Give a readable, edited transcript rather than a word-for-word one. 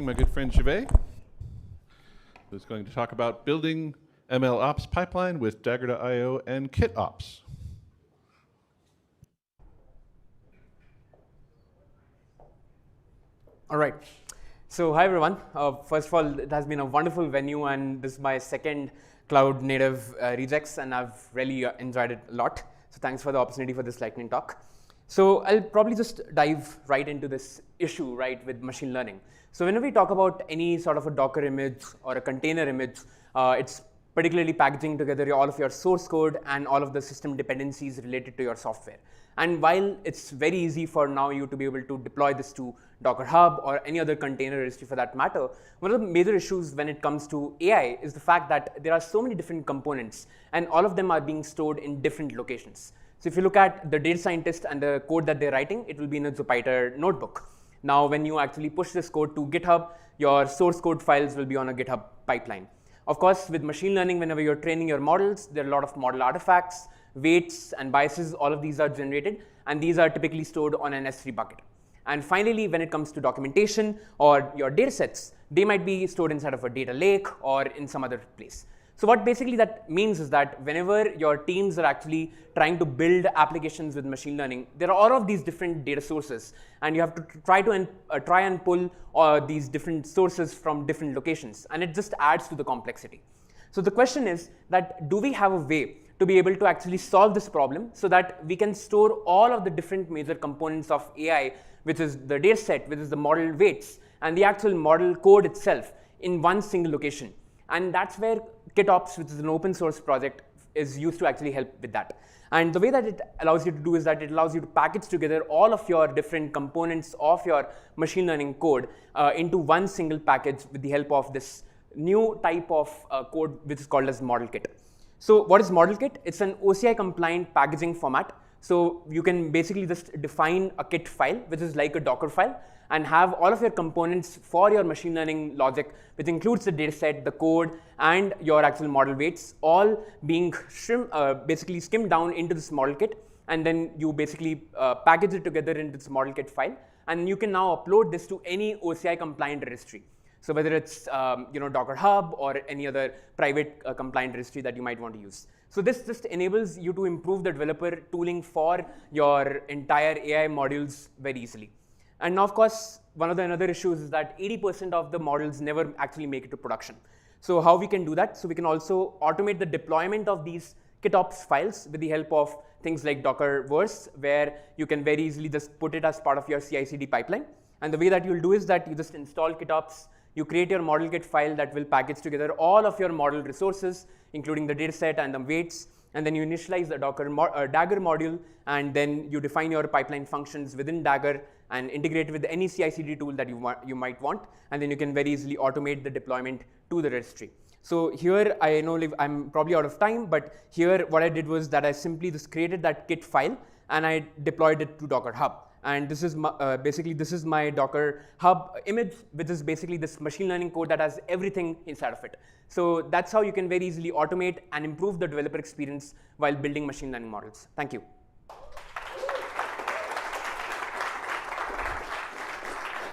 My good friend Shivay, who's going to talk about building MLOps pipeline with Dagger.io and KitOps. All right. So hi everyone. First of all, it has been a wonderful venue, and this is my second cloud native Rejects, and I've really enjoyed it a lot. So thanks for the opportunity for this lightning talk. So I'll probably just dive right into this issue, right, with machine learning. So whenever we talk about any sort of a Docker image or a container image, it's particularly packaging together all of your source code and all of the system dependencies related to your software. And while it's very easy for now you to be able to deploy this to Docker Hub or any other container registry for that matter, one of the major issues when it comes to AI is the fact that there are so many different components and all of them are being stored in different locations. So if you look at the data scientist and the code that they're writing, it will be in a Jupyter notebook. Now, when you actually push this code to GitHub, your source code files will be on a GitHub pipeline. Of course, with machine learning, whenever you're training your models, there are a lot of model artifacts, weights, and biases. All of these are generated, and these are typically stored on an S3 bucket. And finally, when it comes to documentation or your data sets, they might be stored inside of a data lake or in some other place. So what basically that means is that whenever your teams are actually trying to build applications with machine learning, there are all of these different data sources, and you have to try and pull these different sources from different locations, and it just adds to the complexity. So the question is that do we have a way to be able to actually solve this problem so that we can store all of the different major components of AI, which is the data set, which is the model weights, and the actual model code itself in one single location. And that's where KitOps, which is an open source project, is used to actually help with that. And the way that it allows you to do is that it allows you to package together all of your different components of your machine learning code into one single package with the help of this new type of code, which is called as Model Kit. So what is Model Kit? It's an OCI compliant packaging format. So you can basically just define a Kit file, which is like a Docker file, and have all of your components for your machine learning logic, which includes the dataset, the code, and your actual model weights, all being basically skimmed down into this Model Kit, and then you basically package it together into this Model Kit file, and you can now upload this to any OCI compliant registry. So whether it's Docker Hub or any other private compliant registry that you might want to use. So this just enables you to improve the developer tooling for your entire AI modules very easily. And now, of course, one of the another issues is that 80% of the models never actually make it to production. So how we can do that? So we can also automate the deployment of these KitOps files with the help of things like Docker Verse, where you can very easily just put it as part of your CI/CD pipeline. And the way that you'll do is that you just install KitOps, you create your model kit file that will package together all of your model resources, including the dataset and the weights, and then you initialize the Dagger module, and then you define your pipeline functions within Dagger and integrate with any CI/CD tool that you might want, and then you can very easily automate the deployment to the registry. So here, I know I'm probably out of time, but here what I did was that I simply just created that kit file and I deployed it to Docker Hub. And this is this is my Docker Hub image, which is basically this machine learning code that has everything inside of it. So that's how you can very easily automate and improve the developer experience while building machine learning models. Thank you.